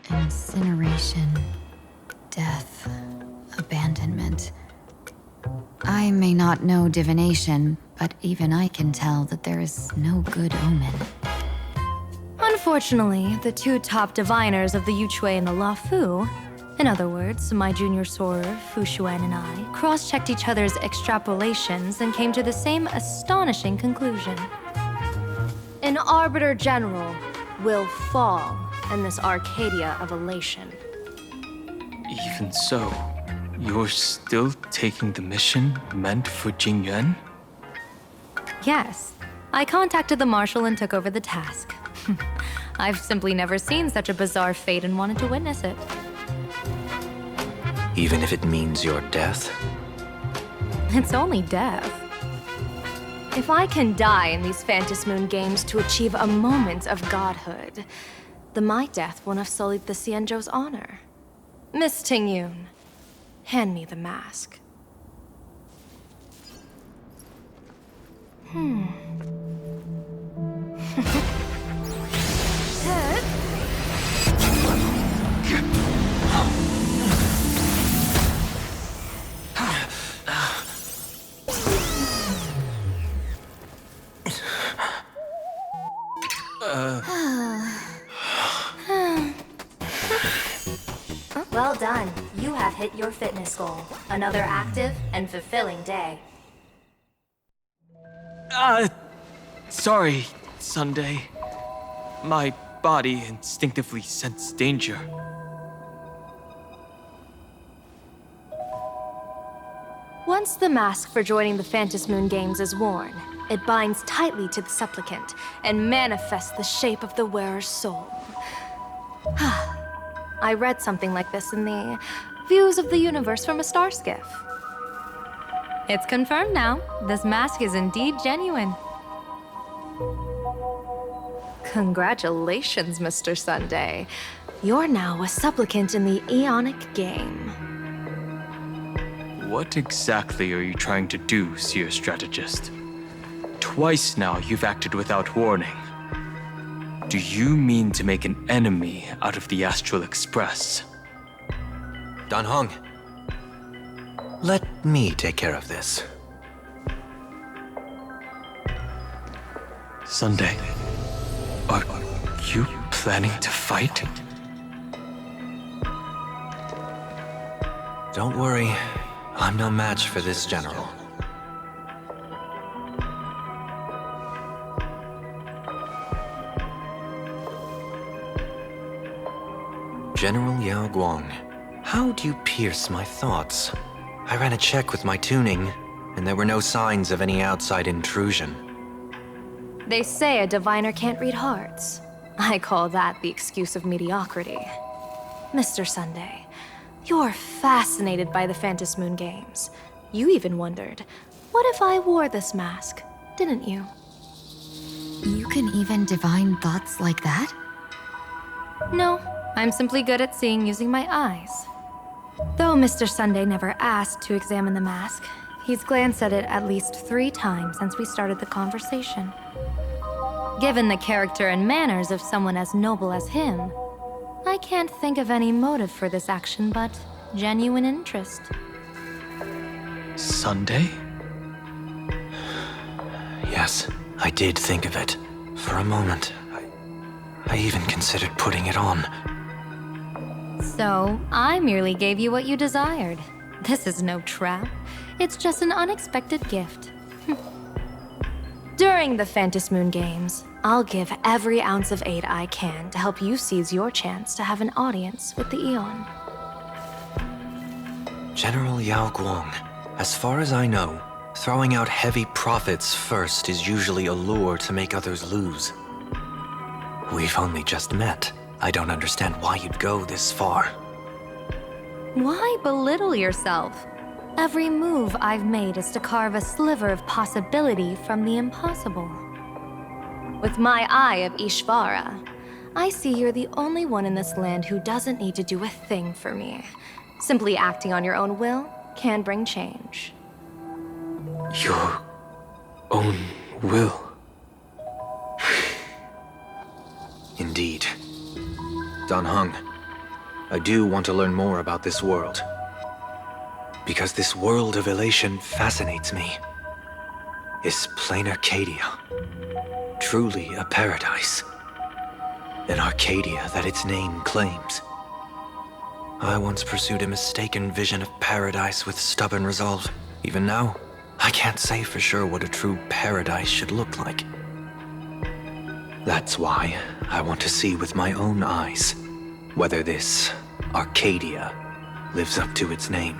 Incineration, death, abandonment. I may not know divination, but even I can tell that there is no good omen. Unfortunately, the two top diviners of the Yuchui and the Luofu, in other words, my junior soror, Fu Xuan, and I, cross-checked each other's extrapolations and came to the same astonishing conclusion. An Arbiter General will fall in this Arcadia of elation. Even so, you're still taking the mission meant for Jingyuan? Yes, I contacted the Marshal and took over the task. I've simply never seen such a bizarre fate and wanted to witness it. Even if it means your death? It's only death. If I can die in these Phantom Moon games to achieve a moment of godhood, then my death won't have sullied the Xianzhou's honor. Miss Tingyun, hand me the mask. Well done. You have hit your fitness goal. Another active and fulfilling day. Sorry, Sunday. My body instinctively sensed danger. Once the mask for joining the Phantom Moon games is worn, it binds tightly to the supplicant and manifests the shape of the wearer's soul. I read something like this in the Views of the Universe from a Star Skiff. It's confirmed now. This mask is indeed genuine. Congratulations, Mr. Sunday. You're now a supplicant in the Aeonic game. What exactly are you trying to do, Seer Strategist? Twice now you've acted without warning. Do you mean to make an enemy out of the Astral Express? Dan Heng, let me take care of this. Sunday, are you planning to fight? Don't worry, I'm no match for this general. General Yao Guang, how do you pierce my thoughts? I ran a check with my tuning, and there were no signs of any outside intrusion. They say a diviner can't read hearts. I call that the excuse of mediocrity. Mr. Sunday, you're fascinated by the Phantom Moon games. You even wondered, what if I wore this mask, didn't you? You can even divine thoughts like that? No, I'm simply good at seeing using my eyes. Though Mr. Sunday never asked to examine the mask, he's glanced at it at least 3 times since we started the conversation. Given the character and manners of someone as noble as him, I can't think of any motive for this action but genuine interest. Sunday? Yes, I did think of it. For a moment, I even considered putting it on. So, I merely gave you what you desired. This is no trap. It's just an unexpected gift. During the Phantom Moon games, I'll give every ounce of aid I can to help you seize your chance to have an audience with the Eon. General Yao Guang, as far as I know, throwing out heavy profits first is usually a lure to make others lose. We've only just met. I don't understand why you'd go this far. Why belittle yourself? Every move I've made is to carve a sliver of possibility from the impossible. With my eye of Ishvara, I see you're the only one in this land who doesn't need to do a thing for me. Simply acting on your own will can bring change. Your own will. Indeed. Dan Heng, I do want to learn more about this world. Because this world of elation fascinates me. Is plain Arcadia truly a paradise? An Arcadia that its name claims. I once pursued a mistaken vision of paradise with stubborn resolve. Even now, I can't say for sure what a true paradise should look like. That's why I want to see with my own eyes whether this Arcadia lives up to its name.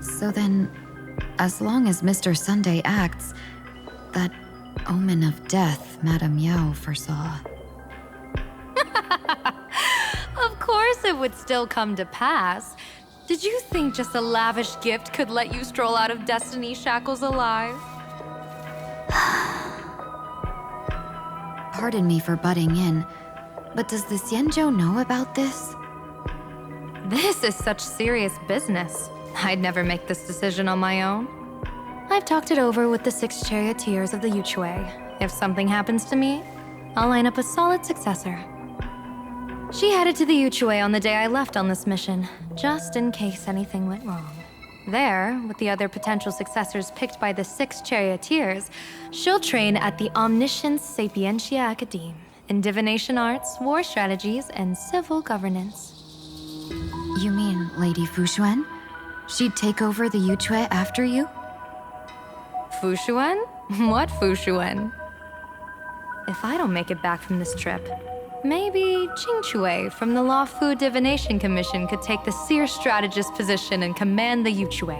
So then, as long as Mr. Sunday acts, that omen of death Madame Yao foresaw. Of course it would still come to pass. Did you think just a lavish gift could let you stroll out of Destiny's shackles alive? Pardon me for butting in, but does the Xianzhou know about this? This is such serious business. I'd never make this decision on my own. I've talked it over with the 6 charioteers of the Yuchue. If something happens to me, I'll line up a solid successor. She headed to the Yuchue on the day I left on this mission, just in case anything went wrong. There, with the other potential successors picked by the 6 charioteers, she'll train at the Omniscience Sapientia Academe in divination arts, war strategies, and civil governance. You mean Lady Fushuan? She'd take over the Yuchue after you? Fushuan? What Fushuan? If I don't make it back from this trip, maybe Qingchue from the Law Fu Divination Commission could take the seer strategist position and command the Yuchue.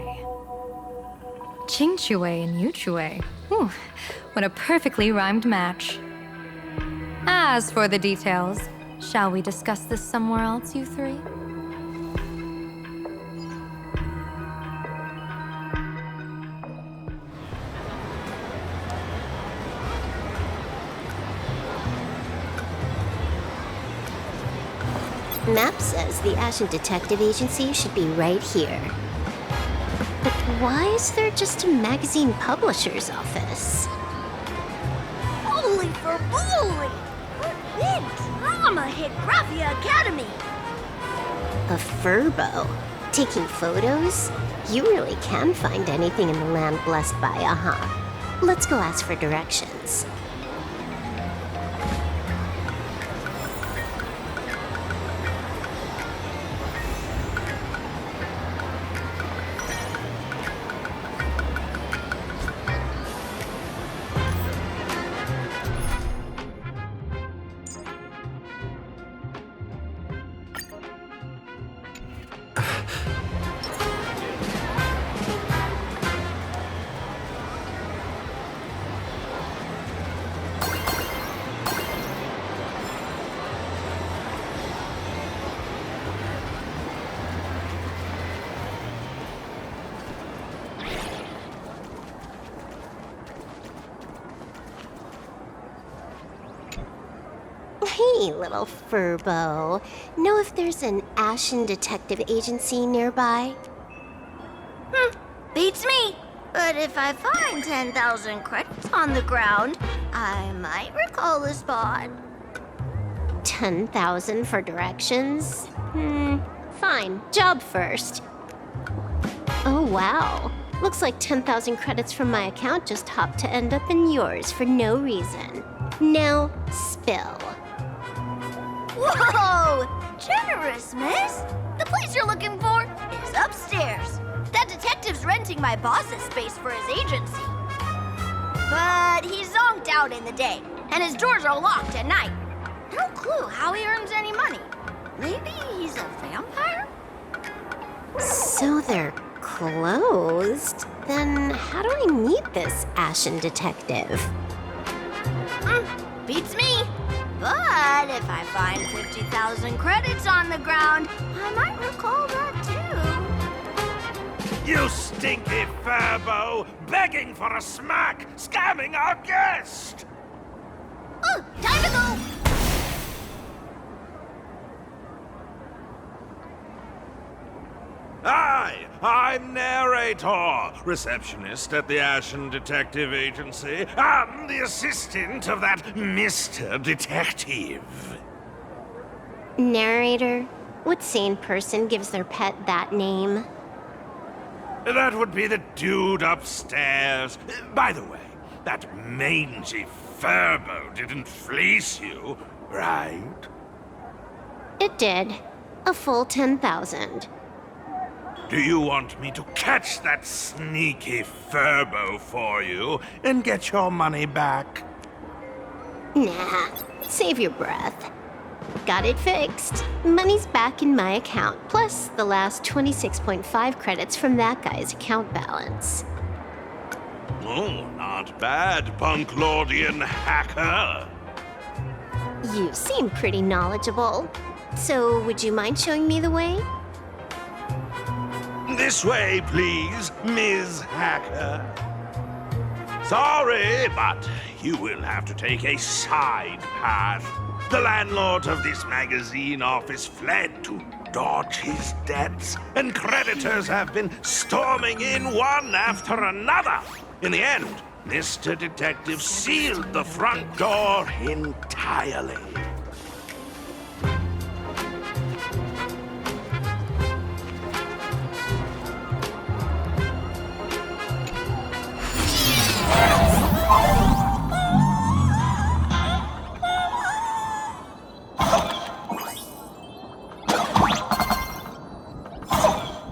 Qingchue and Yuchue. Whew, what a perfectly rhymed match. As for the details, shall we discuss this somewhere else, you three? Map says the Ashen Detective Agency should be right here. But why is there just a magazine publisher's office? Holy for bully! Big drama hit Graphia Academy! A furbo? Taking photos? You really can find anything in the land blessed by Aha. Let's go ask for directions. Hey, little furbo. Know if there's an Ashen Detective Agency nearby? Beats me! But if I find 10,000 credits on the ground, I might recall the spot. 10,000 for directions? Fine. Job first. Oh, wow. Looks like 10,000 credits from my account just hopped to end up in yours for no reason. Now, spill. Whoa! Generous, miss! The place you're looking for is upstairs. That detective's renting my boss's space for his agency. But he's zonked out in the day, and his doors are locked at night. No clue how he earns any money. Maybe he's a vampire? So they're closed? Then how do I meet this Ashen Detective? Beats me. But if I find 50,000 credits on the ground, I might recall that too. You stinky furbo! Begging for a smack! Scamming our guest! Oh, time to go! Hi, I'm Narrator, receptionist at the Ashen Detective Agency. I'm the assistant of that Mr. Detective. Narrator, what sane person gives their pet that name? That would be the dude upstairs. By the way, that mangy Furbo didn't fleece you, right? It did. A full 10,000. Do you want me to catch that sneaky Furbo for you and get your money back? Nah, save your breath. Got it fixed. Money's back in my account, plus the last 26.5 credits from that guy's account balance. Oh, not bad, Punklordian hacker. You seem pretty knowledgeable. So, would you mind showing me the way? This way, please, Ms. Hacker. Sorry, but you will have to take a side path. The landlord of this magazine office fled to dodge his debts, and creditors have been storming in one after another. In the end, Mr. Detective sealed the front door entirely.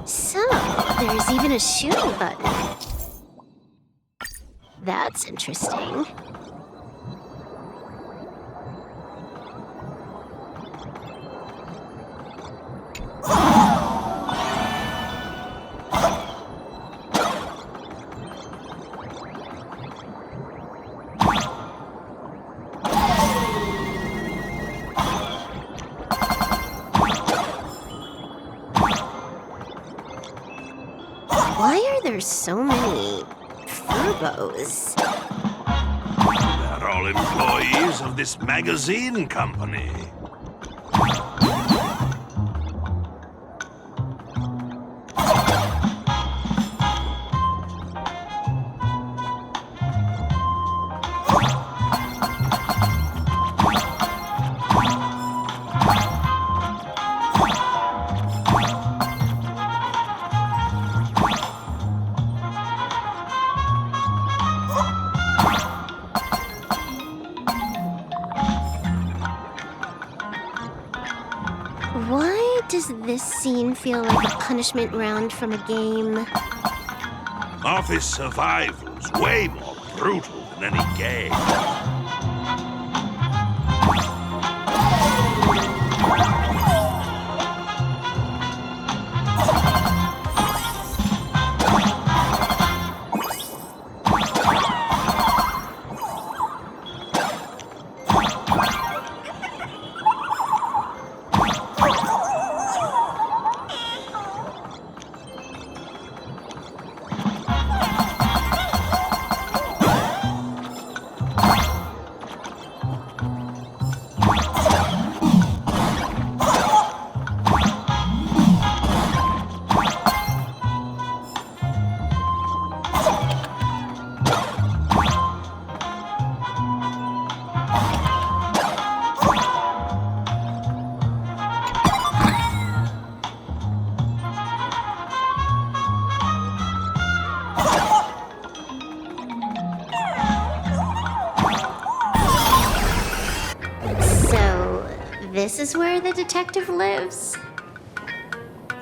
So, there's even a shooting button. That's interesting. Why are there so many Furbos? They're all employees of this magazine company. Why does this scene feel like a punishment round from a game? Office survival's way more brutal than any game. This is where the detective lives?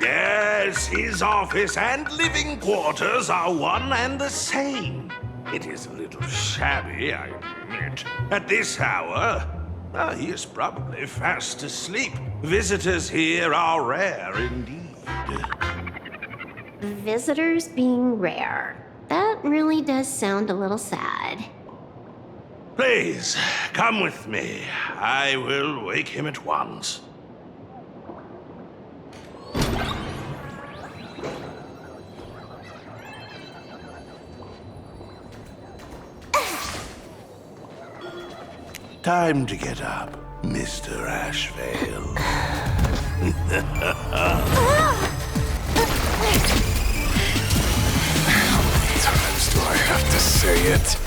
Yes, his office and living quarters are one and the same. It is a little shabby, I admit. At this hour, he is probably fast asleep. Visitors here are rare indeed. Visitors being rare. That really does sound a little sad. Please, come with me. I will wake him at once. Time to get up, Mr. Ashvale. How many times do I have to say it?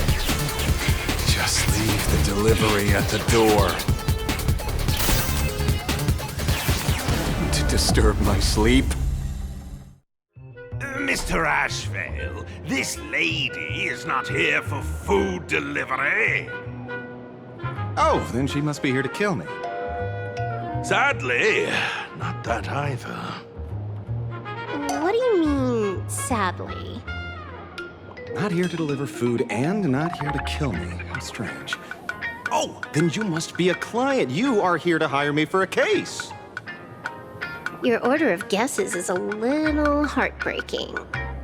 Just leave the delivery at the door. disturb my sleep. Mr. Ashvale, this lady is not here for food delivery. Oh, then she must be here to kill me. Sadly, not that either. What do you mean, sadly? Not here to deliver food and not here to kill me. How strange. Oh, then you must be a client. You are here to hire me for a case. Your order of guesses is a little heartbreaking.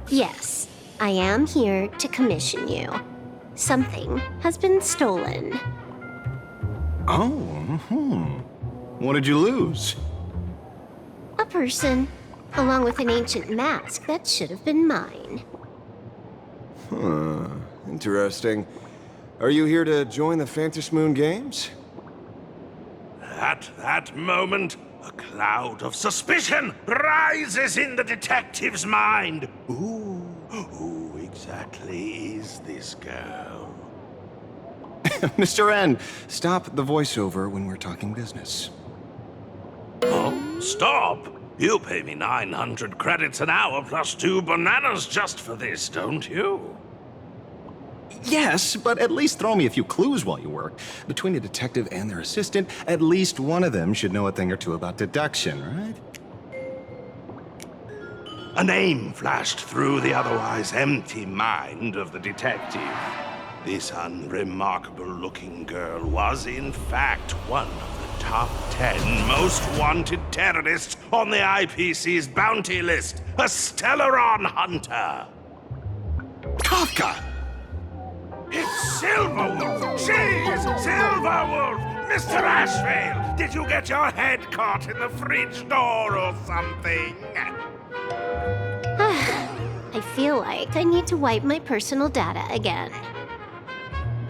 Yes, I am here to commission you. Something has been stolen. Oh, What did you lose? A person, along with an ancient mask that should have been mine. Interesting. Are you here to join the Fantasy Moon Games? At that moment, a cloud of suspicion rises in the detective's mind. Who exactly is this girl? Mr. N, stop the voiceover when we're talking business. Oh, stop! You pay me 900 credits an hour plus 2 bananas just for this, don't you? Yes, but at least throw me a few clues while you work. Between a detective and their assistant, at least one of them should know a thing or two about deduction, right? A name flashed through the otherwise empty mind of the detective. This unremarkable-looking girl was, in fact, one of the top 10 most wanted terrorists on the IPC's bounty list, a Stellaron hunter. Kafka! It's Silverwolf! She's Silverwolf! Mr. Ashvale, did you get your head caught in the fridge door or something? I feel like I need to wipe my personal data again.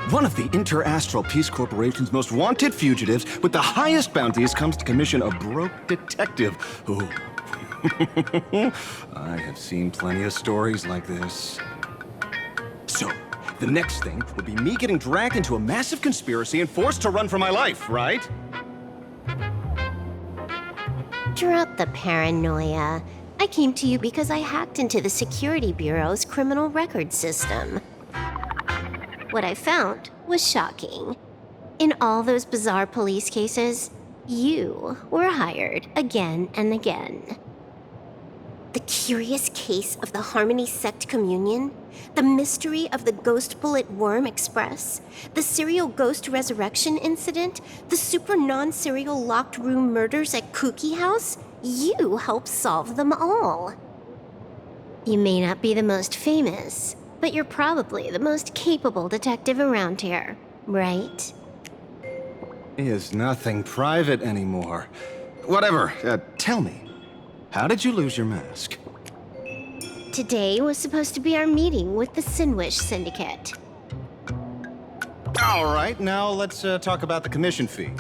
One of the Interastral Peace Corporation's most wanted fugitives with the highest bounties comes to commission a broke detective who... I have seen plenty of stories like this. So, the next thing would be me getting dragged into a massive conspiracy and forced to run for my life, right? Drop the paranoia. I came to you because I hacked into the Security Bureau's criminal record system. What I found was shocking. In all those bizarre police cases, you were hired again and again. The curious case of the Harmony Sect Communion, the mystery of the Ghost Bullet Worm Express, the serial ghost resurrection incident, the super non-serial locked room murders at Kooky House, you helped solve them all. You may not be the most famous, but you're probably the most capable detective around here, right? Is nothing private anymore. Whatever, tell me, how did you lose your mask? Today was supposed to be our meeting with the Sinwish Syndicate. All right, now let's talk about the commission fee.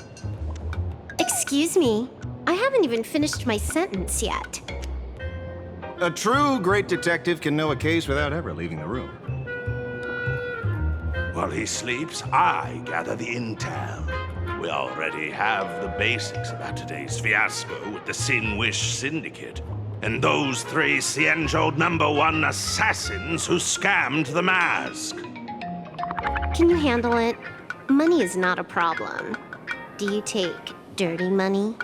Excuse me, I haven't even finished my sentence yet. A true great detective can know a case without ever leaving the room. While he sleeps, I gather the intel. We already have the basics about today's fiasco with the Sinwish Syndicate, and those 3 Cienjo #1 assassins who scammed the mask. Can you handle it? Money is not a problem. Do you take dirty money?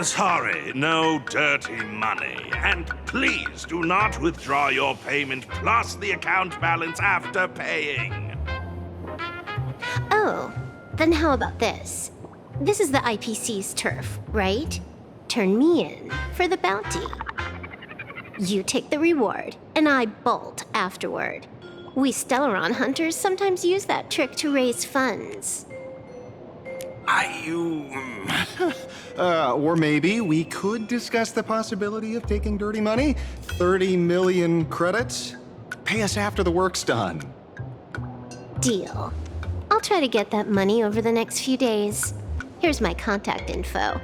Sorry, no dirty money. And please do not withdraw your payment plus the account balance after paying. Oh, then how about this? This is the IPC's turf, right? Turn me in for the bounty. You take the reward, and I bolt afterward. We Stellaron hunters sometimes use that trick to raise funds. Or maybe we could discuss the possibility of taking dirty money? 30 million credits? Pay us after the work's done. Deal. I'll try to get that money over the next few days. Here's my contact info.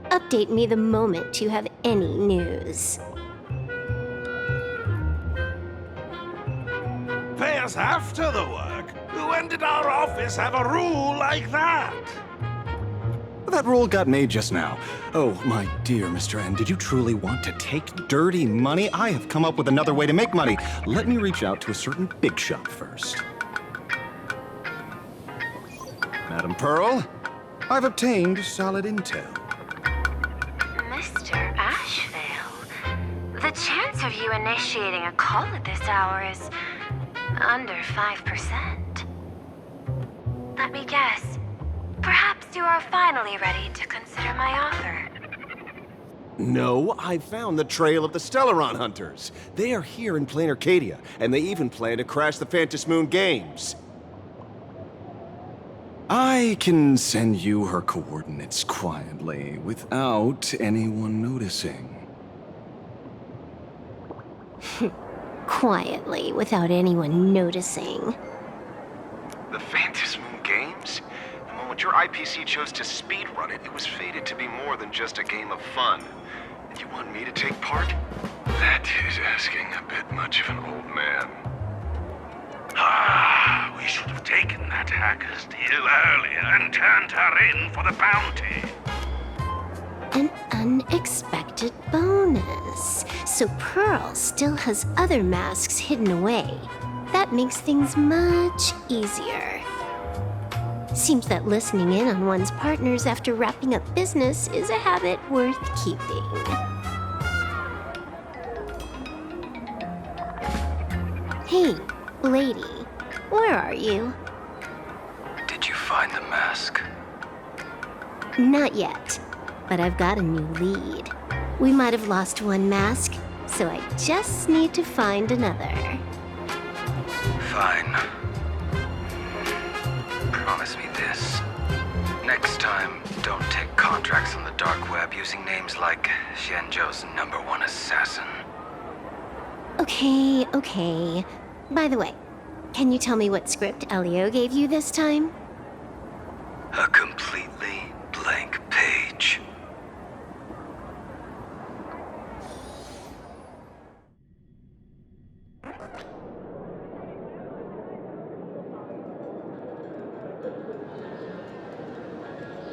Update me the moment you have any news. Pay us after the work? When did our office have a rule like that? That rule got made just now. Oh, my dear Mr. N, did you truly want to take dirty money? I have come up with another way to make money. Let me reach out to a certain big shot first. Madam Pearl, I've obtained solid intel. Mr. Ashvale, the chance of you initiating a call at this hour is under 5%. Let me guess. Perhaps you are finally ready to consider my offer. No, I found the trail of the Stellaron Hunters. They are here in plain Arcadia, and they even plan to crash the Phantom Moon Games. I can send you her coordinates quietly, without anyone noticing. Quietly, without anyone noticing. The Phantom Moon Games? The moment your IPC chose to speedrun it, it was fated to be more than just a game of fun. And you want me to take part? That is asking a bit much of an old man. Ah, we should have taken that hacker's deal earlier and turned her in for the bounty. An unexpected bonus. So Pearl still has other masks hidden away. That makes things much easier. Seems that listening in on one's partners after wrapping up business is a habit worth keeping. Hey, lady, where are you? Did you find the mask? Not yet, but I've got a new lead. We might have lost one mask, so I just need to find another. Fine. Promise me this. Next time, don't take contracts on the dark web using names like Xianzhou's #1 assassin. Okay. By the way, can you tell me what script Elio gave you this time? A completely blank page.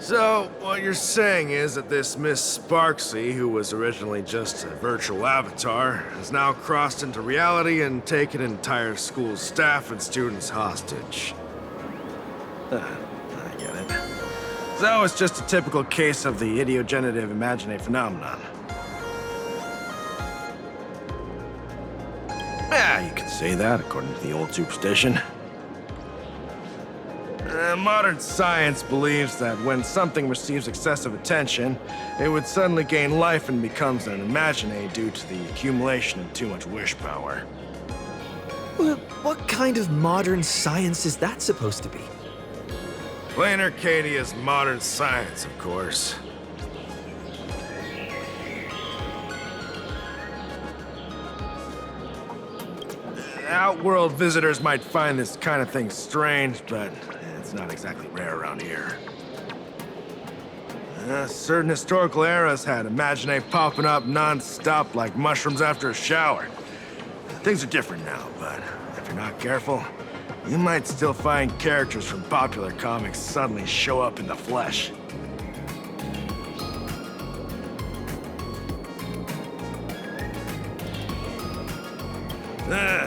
So, what you're saying is that this Miss Sparksy, who was originally just a virtual avatar, has now crossed into reality and taken an entire school's staff and students hostage. I get it. So it's just a typical case of the idiogenerative imagine phenomenon. Yeah, you could say that according to the old superstition. Modern science believes that when something receives excessive attention, it would suddenly gain life and becomes an imagine due to the accumulation of too much wish power. Well, what kind of modern science is that supposed to be? Plain Arcadia's modern science, of course. Outworld visitors might find this kind of thing strange, but it's not exactly rare around here. Certain historical eras had imagine popping up non-stop like mushrooms after a shower. Things are different now, but if you're not careful, you might still find characters from popular comics suddenly show up in the flesh.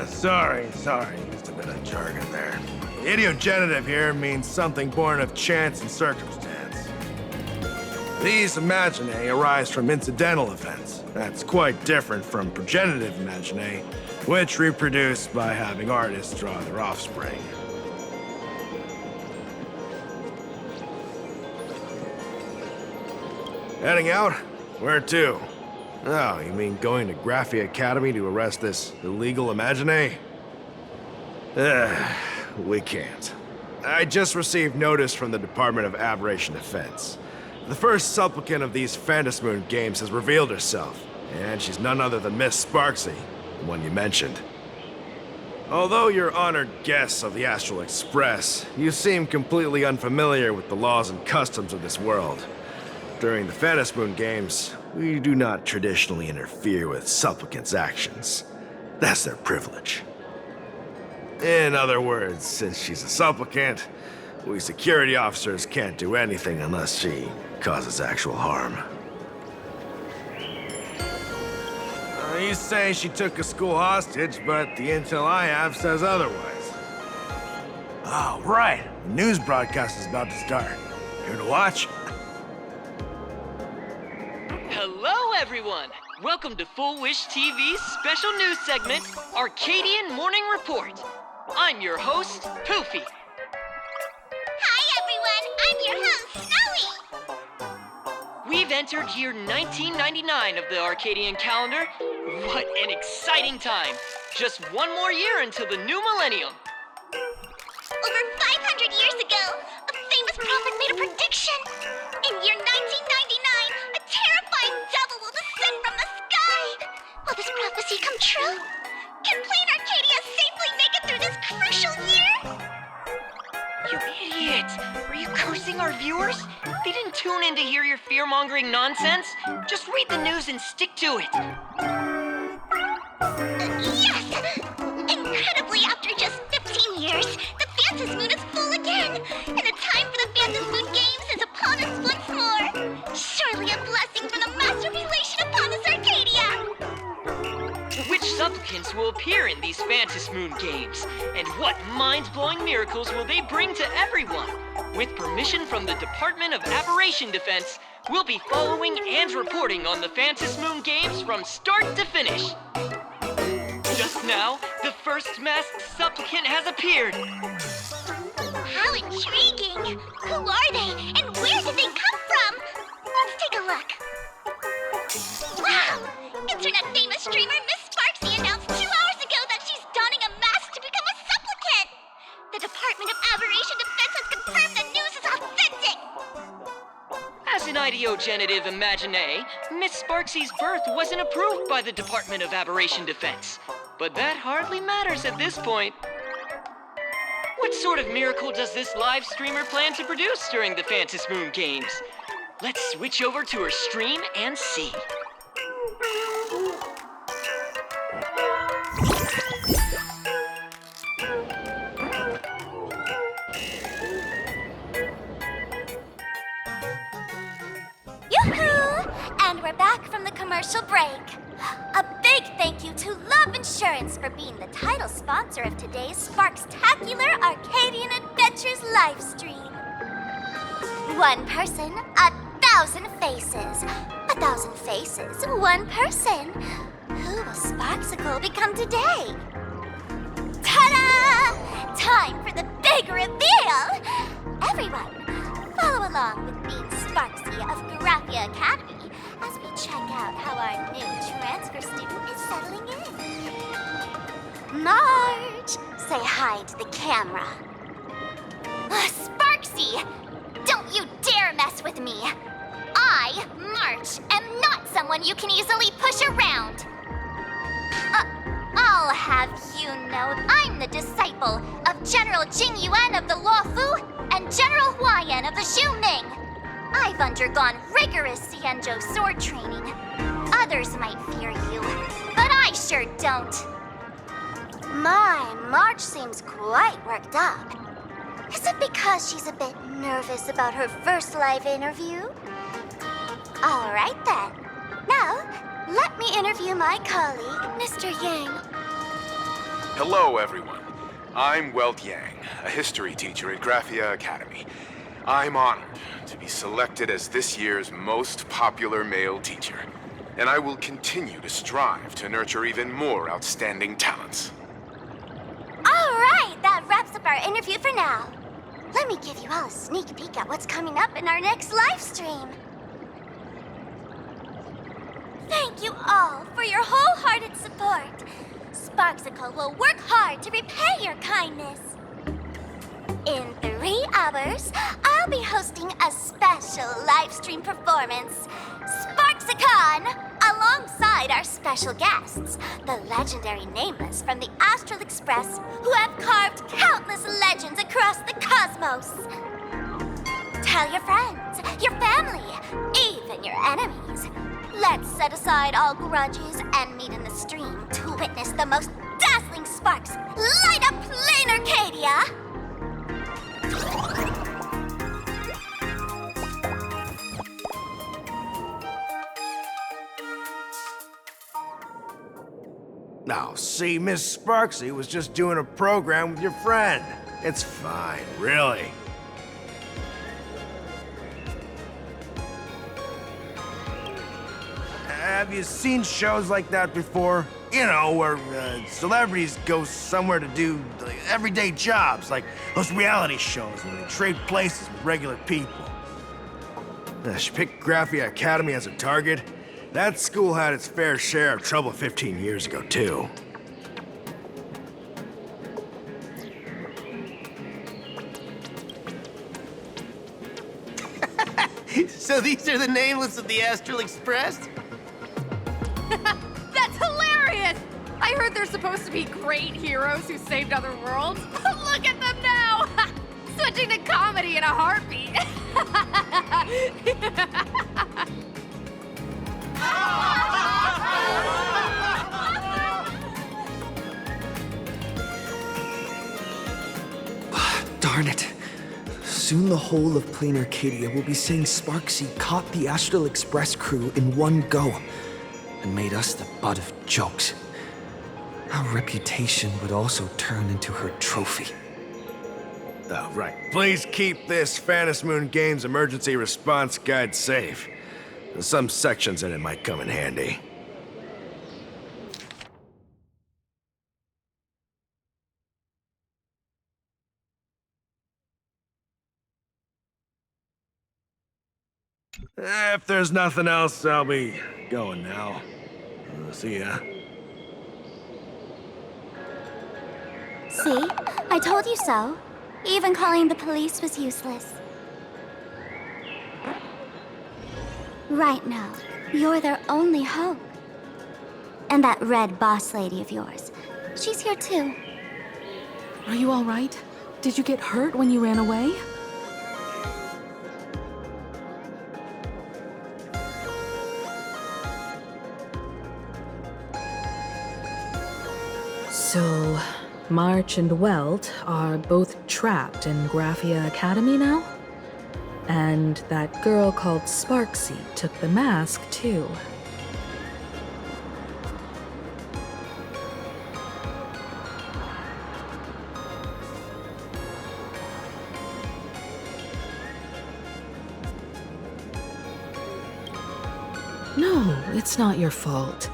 Sorry, just a bit of jargon there. Idiogenerative here means something born of chance and circumstance. These imaginae arise from incidental events. That's quite different from progenitive imaginae, which reproduce by having artists draw their offspring. Heading out? Where to? Oh, you mean going to Graphia Academy to arrest this illegal imaginae? We can't. I just received notice from the Department of Aberration Defense. The first supplicant of these Phantom Moon Games has revealed herself, and she's none other than Miss Sparksy, the one you mentioned. Although you're honored guests of the Astral Express, you seem completely unfamiliar with the laws and customs of this world. During the Phantom Moon Games, we do not traditionally interfere with supplicants' actions. That's their privilege. In other words, since she's a supplicant, we security officers can't do anything unless she causes actual harm. You say she took a school hostage, but the intel I have says otherwise. Oh, right. The news broadcast is about to start. Here to watch? Hello, everyone! Welcome to Full Wish TV's special news segment, Arcadian Morning Report. I'm your host, Poofy. Hi, everyone. I'm your host, Snowy. We've entered year 1999 of the Arcadian calendar. What an exciting time! Just one more year until the new millennium. Over 500 years ago, a famous prophet made a prediction. In year 1999, a terrifying devil will descend from the sky. Will this prophecy come true? Can Plain Arcadia safely make it through this crucial year? You idiot! Are you cursing our viewers? They didn't tune in to hear your fear-mongering nonsense. Just read the news and stick to it. Yes! Incredibly, after just 15 years, the Phantom Moon is full again, and the time for the Phantom Moon Games is upon us once more. Surely a blessing from the master relation upon us, Arcadia! Which supplicants will appear in these Phantom Moon Games? And what mind-blowing miracles will they bring to everyone? With permission from the Department of Aberration Defense, we'll be following and reporting on the Phantom Moon Games from start to finish. Just now, the first masked supplicant has appeared. How intriguing! Who are they, and where did they come from? Let's take a look. Wow! Internet-famous streamer Miss Sparksy announced 2 hours ago that she's donning a mask to become a supplicant! The Department of Aberration Defense has confirmed the news is authentic! As an ideogenitive imagine, Miss Sparksy's birth wasn't approved by the Department of Aberration Defense. But that hardly matters at this point. What sort of miracle does this live streamer plan to produce during the Phantom Moon Games? Let's switch over to her stream and see. Yoo-hoo! And we're back from the commercial break. A big thank you to Love Insurance for being the title sponsor of today's Sparkstacular Arcadian Adventures livestream. One person, 1,000 faces. 1,000 faces, one person. Who will Sparksicle become today? Ta-da! Time for the big reveal! Everyone, follow along with me, Sparksy of Graphia Academy, as we check out how our new transfer student is settling in. Marge, say hi to the camera. Sparksy, don't you dare mess with me. I, March, am not someone you can easily push around. I'll have you know I'm the disciple of General Jing Yuan of the Luofu and General Huayan of the Xu Ming. I've undergone rigorous Xianzhou sword training. Others might fear you, but I sure don't. My, March seems quite worked up. Is it because she's a bit nervous about her first live interview? All right then. Now, let me interview my colleague, Mr. Yang. Hello, everyone. I'm Welt Yang, a history teacher at Graphia Academy. I'm honored to be selected as this year's most popular male teacher, and I will continue to strive to nurture even more outstanding talents. All right, that wraps up our interview for now. Let me give you all a sneak peek at what's coming up in our next live stream. Thank you all for your wholehearted support. Sparksicle will work hard to repay your kindness. In 3 hours, I'll be hosting a special live stream performance, Sparksicon, alongside our special guests, the legendary Nameless from the Astral Express, who have carved countless legends across the cosmos. Tell your friends, your family, even your enemies. Let's set aside all grudges and meet in the stream to witness the most dazzling sparks light up Plain Arcadia! Now, see, Miss Sparksy was just doing a program with your friend. It's fine, really. Have you seen shows like that before? You know, where celebrities go somewhere to do everyday jobs, like those reality shows where they trade places with regular people. She picked Graphia Academy as a target. That school had its fair share of trouble 15 years ago, too. So these are the nameless of the Astral Express? That's hilarious! I heard they're supposed to be great heroes who saved other worlds. Look at them now! Switching to comedy in a heartbeat. Darn it. Soon the whole of Plain Arcadia will be saying Sparksy caught the Astral Express crew in one go and made us the butt of jokes. Our reputation would also turn into her trophy. Oh, right. Please keep this Phantom Moon Games emergency response guide safe. Some sections in it might come in handy. If there's nothing else, I'll be going now. See ya. See? I told you so. Even calling the police was useless. Right now, you're their only hope. And that red boss lady of yours, she's here too. Are you all right? Did you get hurt when you ran away? So, March and Welt are both trapped in Graphia Academy now? And that girl called Sparksy took the mask, too. No, it's not your fault.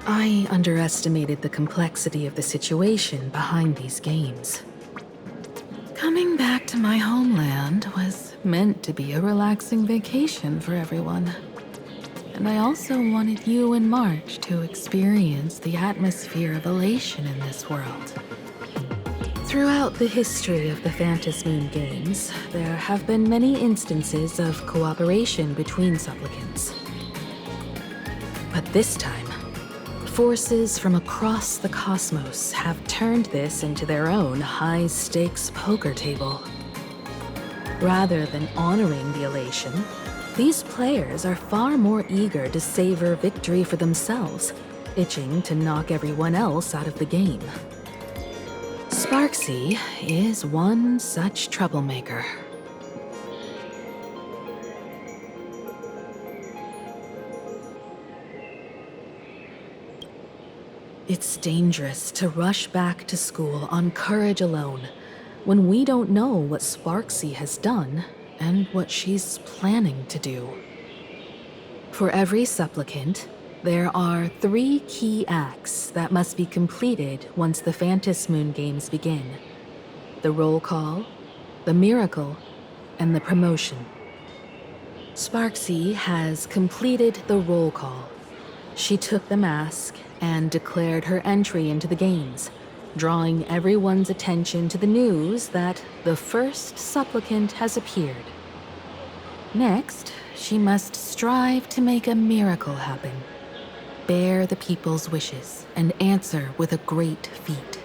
I underestimated the complexity of the situation behind these games. Coming back to my homeland was meant to be a relaxing vacation for everyone. And I also wanted you and March to experience the atmosphere of elation in this world. Throughout the history of the Phantom Moon Games, there have been many instances of cooperation between supplicants. But this time, forces from across the cosmos have turned this into their own high-stakes poker table. Rather than honoring the elation, these players are far more eager to savor victory for themselves, itching to knock everyone else out of the game. Sparksy is one such troublemaker. It's dangerous to rush back to school on courage alone when we don't know what Sparksy has done and what she's planning to do. For every supplicant, there are 3 key acts that must be completed once the Phantom Moon Games begin: the roll call, the miracle, and the promotion. Sparksy has completed the roll call. She took the mask and declared her entry into the games, drawing everyone's attention to the news that the first supplicant has appeared. Next, she must strive to make a miracle happen, bear the people's wishes, and answer with a great feat.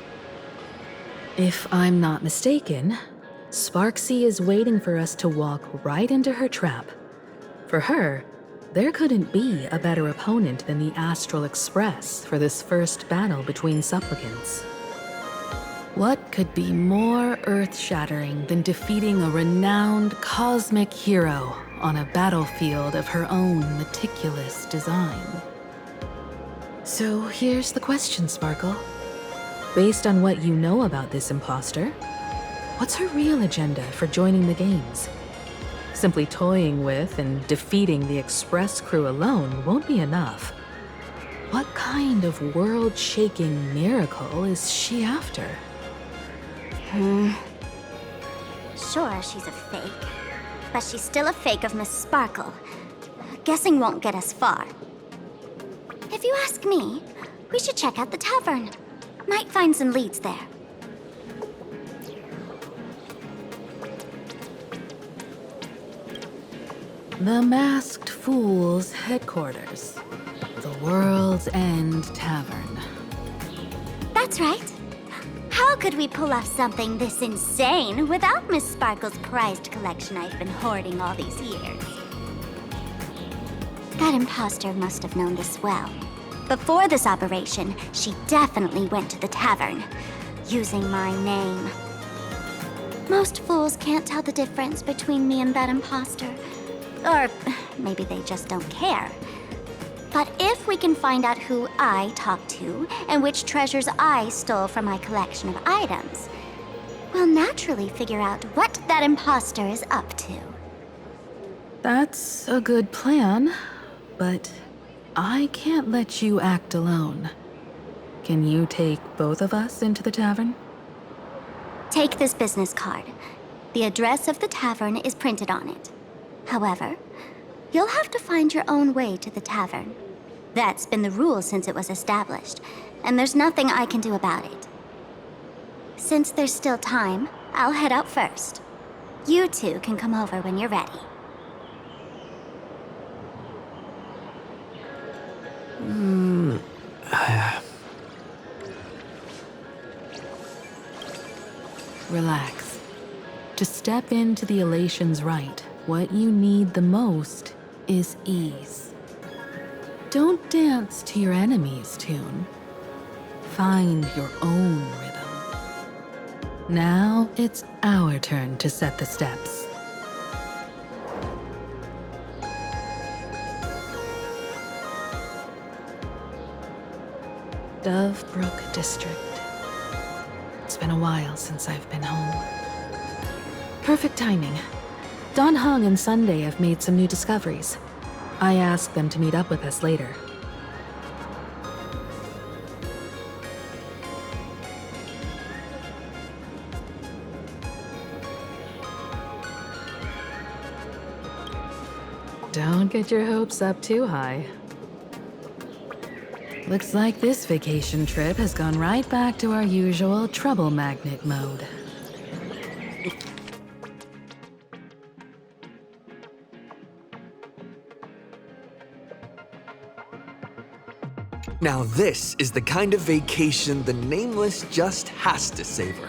If I'm not mistaken, Sparksy is waiting for us to walk right into her trap. For her, there couldn't be a better opponent than the Astral Express for this first battle between supplicants. What could be more earth-shattering than defeating a renowned cosmic hero on a battlefield of her own meticulous design? So here's the question, Sparkle. Based on what you know about this imposter, what's her real agenda for joining the games? Simply toying with and defeating the Express crew alone won't be enough. What kind of world-shaking miracle is she after? Sure, she's a fake. But she's still a fake of Miss Sparkle. Guessing won't get us far. If you ask me, we should check out the tavern. Might find some leads there. The Masked Fool's headquarters. The World's End Tavern. That's right. How could we pull off something this insane without Miss Sparkle's prized collection I've been hoarding all these years? That imposter must have known this well. Before this operation, she definitely went to the tavern, using my name. Most fools can't tell the difference between me and that imposter. Or maybe they just don't care. But if we can find out who I talked to and which treasures I stole from my collection of items, we'll naturally figure out what that imposter is up to. That's a good plan, but I can't let you act alone. Can you take both of us into the tavern? Take this business card. The address of the tavern is printed on it. However, you'll have to find your own way to the tavern. That's been the rule since it was established, and there's nothing I can do about it. Since there's still time, I'll head out first. You two can come over when you're ready. Relax. To step into the Elation's right, what you need the most is ease. Don't dance to your enemy's tune. Find your own rhythm. Now it's our turn to set the steps. Dovebrook District. It's been a while since I've been home. Perfect timing. Don Hung and Sunday have made some new discoveries. I asked them to meet up with us later. Don't get your hopes up too high. Looks like this vacation trip has gone right back to our usual trouble magnet mode. Now this is the kind of vacation the Nameless just has to savor.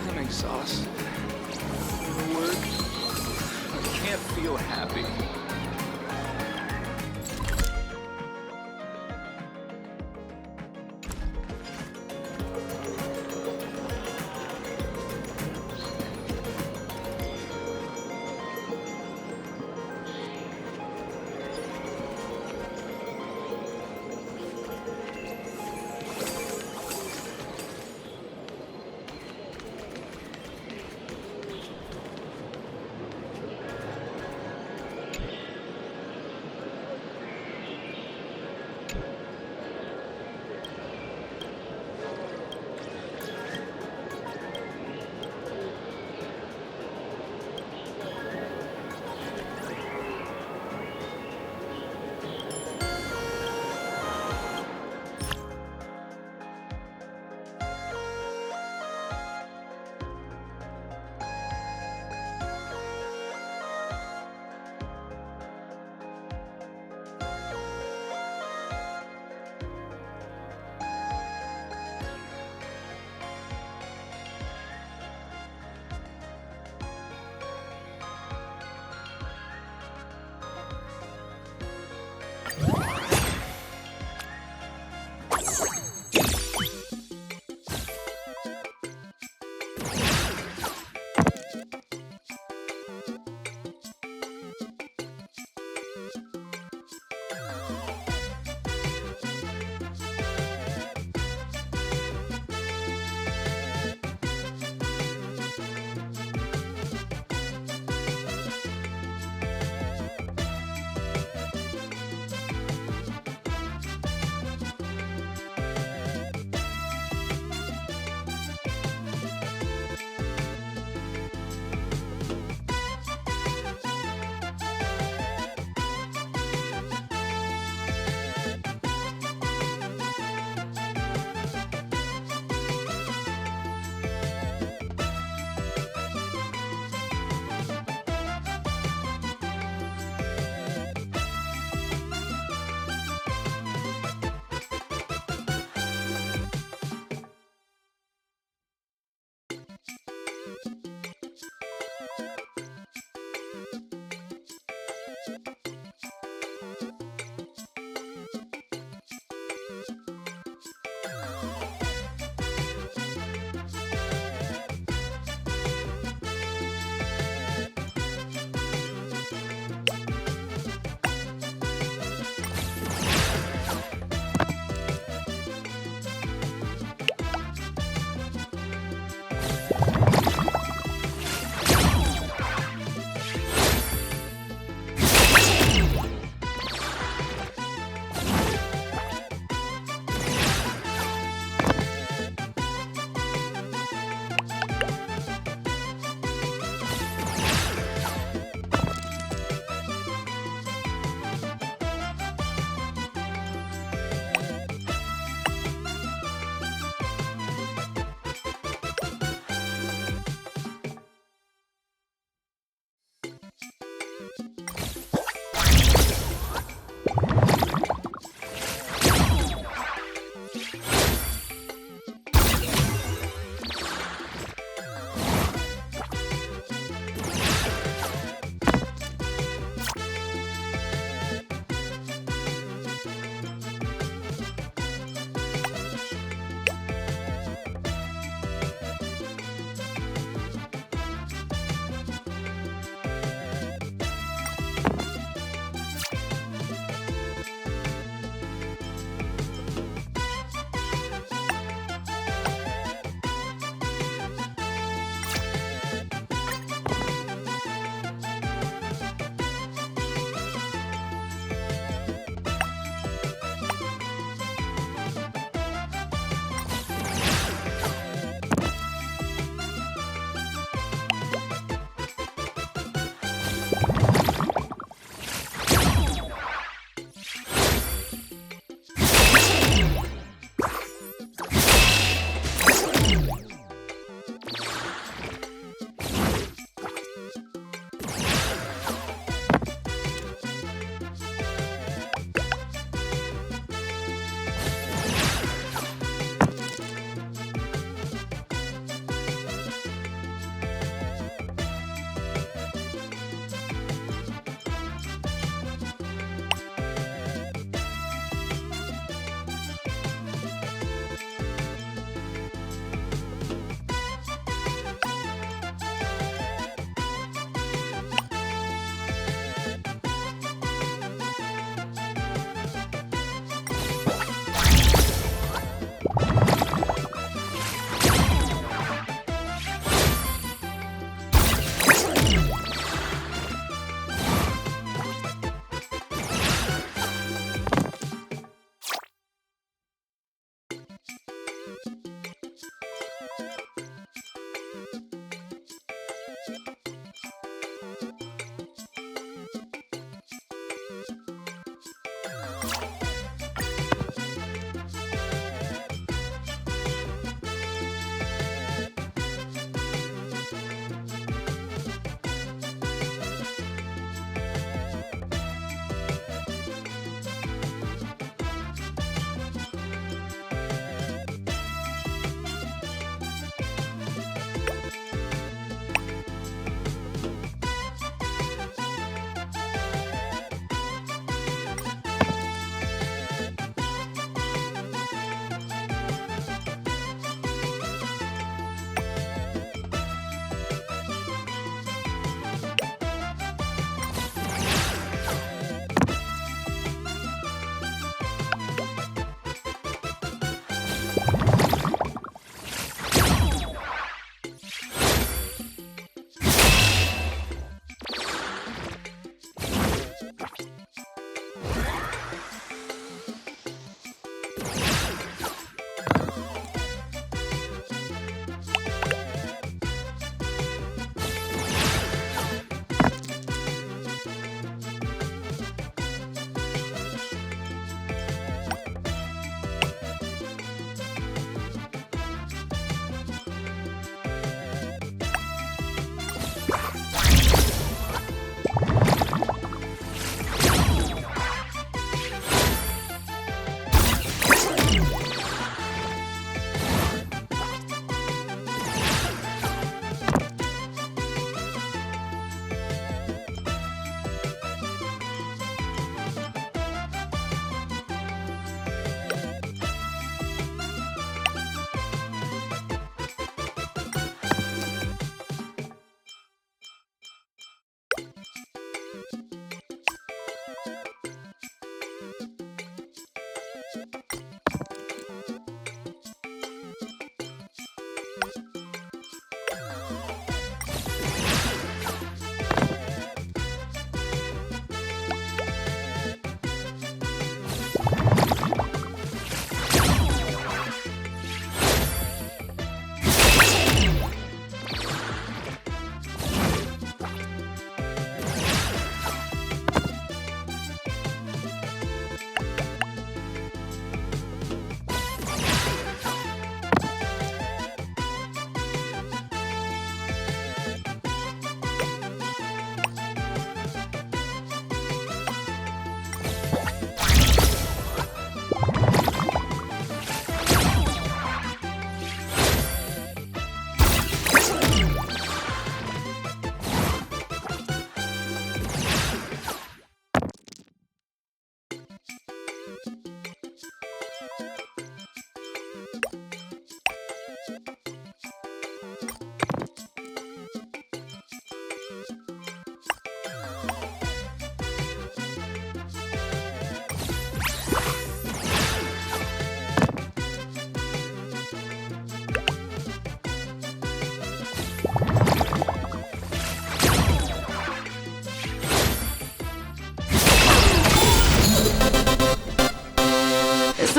I'm exhausted. Work. I can't feel happy.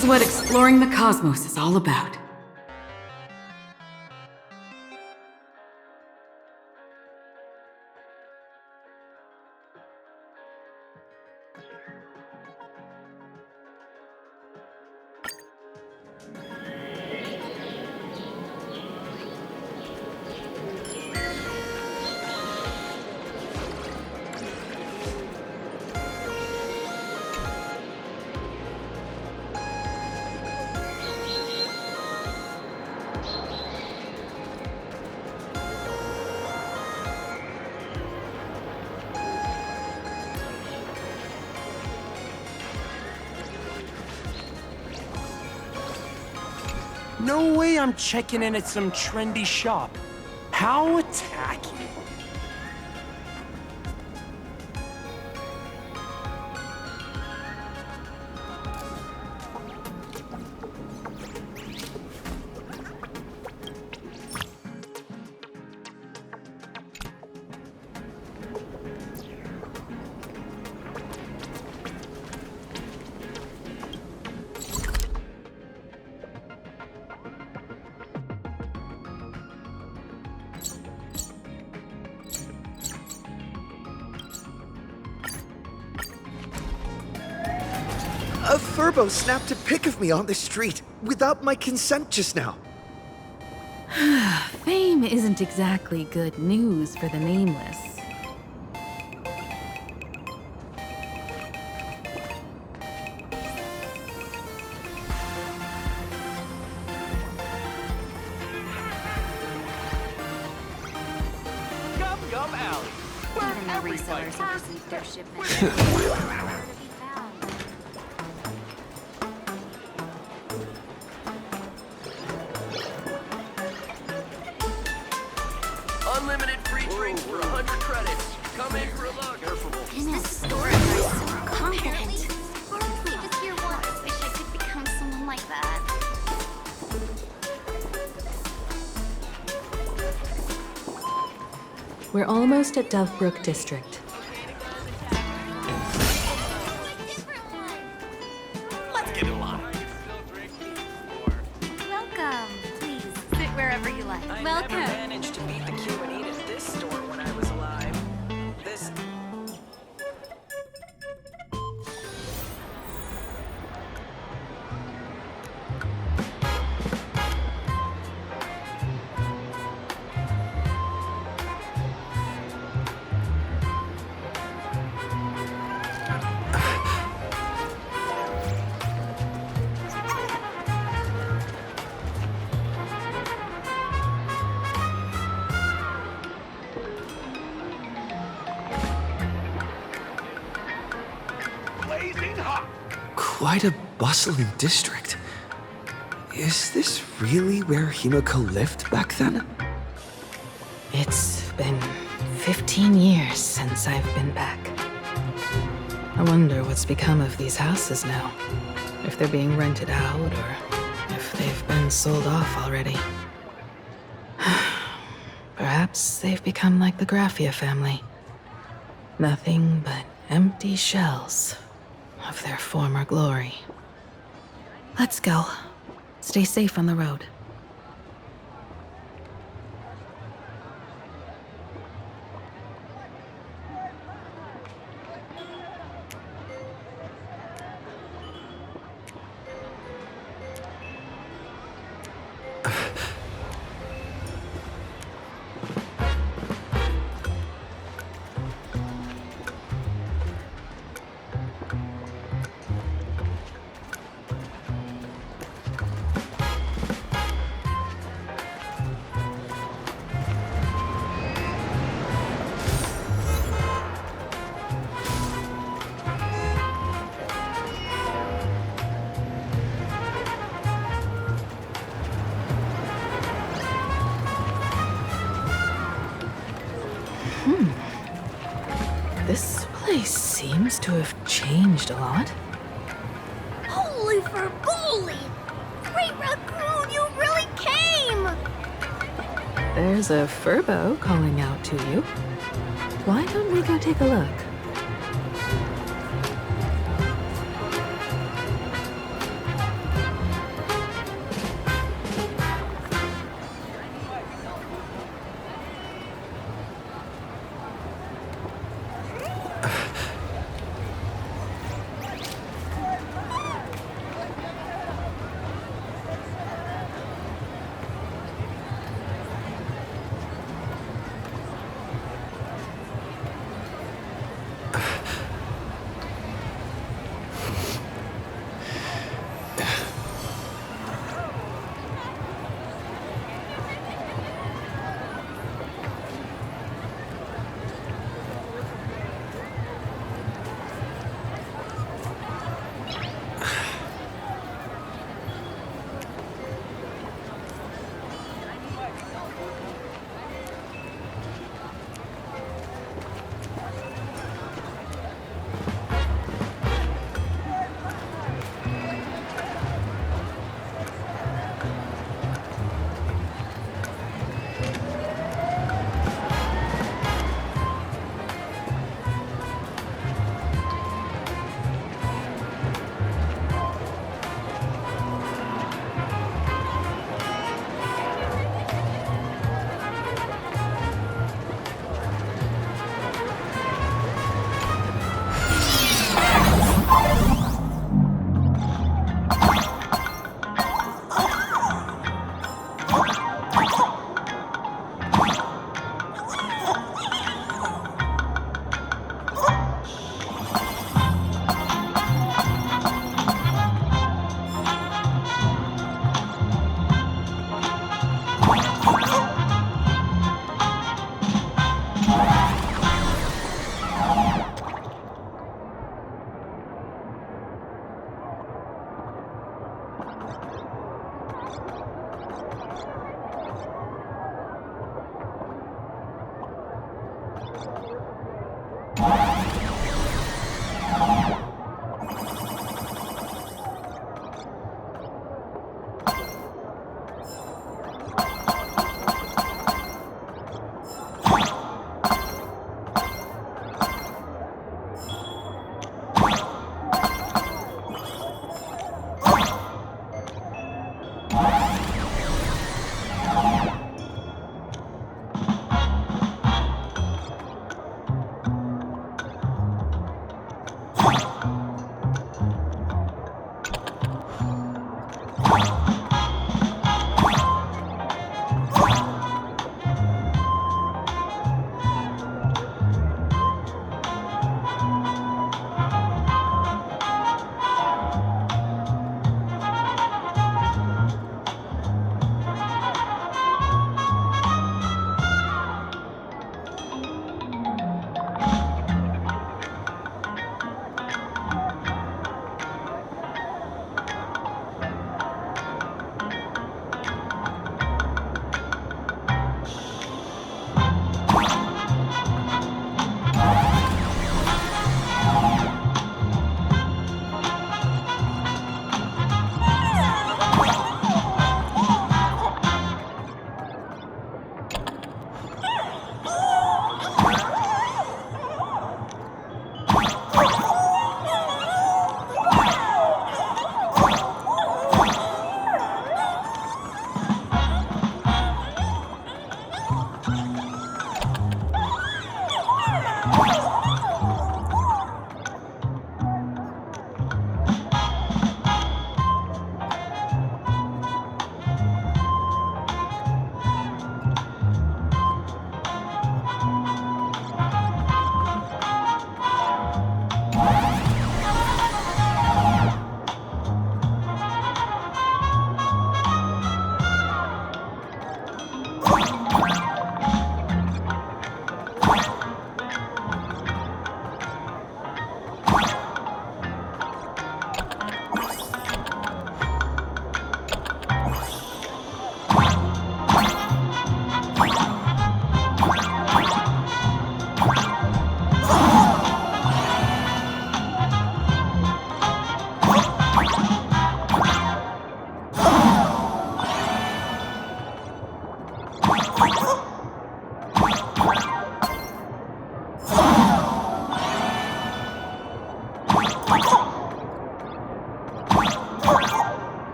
is what exploring the cosmos is all about. No way I'm checking in at some trendy shop. How tacky. A Furbo snapped a pic of me on the street without my consent just now. Fame isn't exactly good news for the nameless. Gum Gum Alley. Even the resellers have received their shipment. Unlimited free drinks for 100 credits. Come in for a look. This store is so confident. Sparkly was here once. I wish I could become someone like that. We're almost at Dovebrook District. Let's get in line. Welcome. Please, sit wherever you like. I Welcome. never managed to beat the Q and eat at this store when I was alive. This... Blazing hot. Quite a bustling district. Is this really where Himiko lived back then? It's been 15 years since I've been back. I wonder what's become of these houses now. If they're being rented out or if they've been sold off already. Perhaps they've become like the Graffia family. Nothing but empty shells of their former glory. Let's go. Stay safe on the road. This place seems to have changed a lot. Holy for bully! Great Raccoon, you really came! There's a Furbo calling out to you. Why don't we go take a look?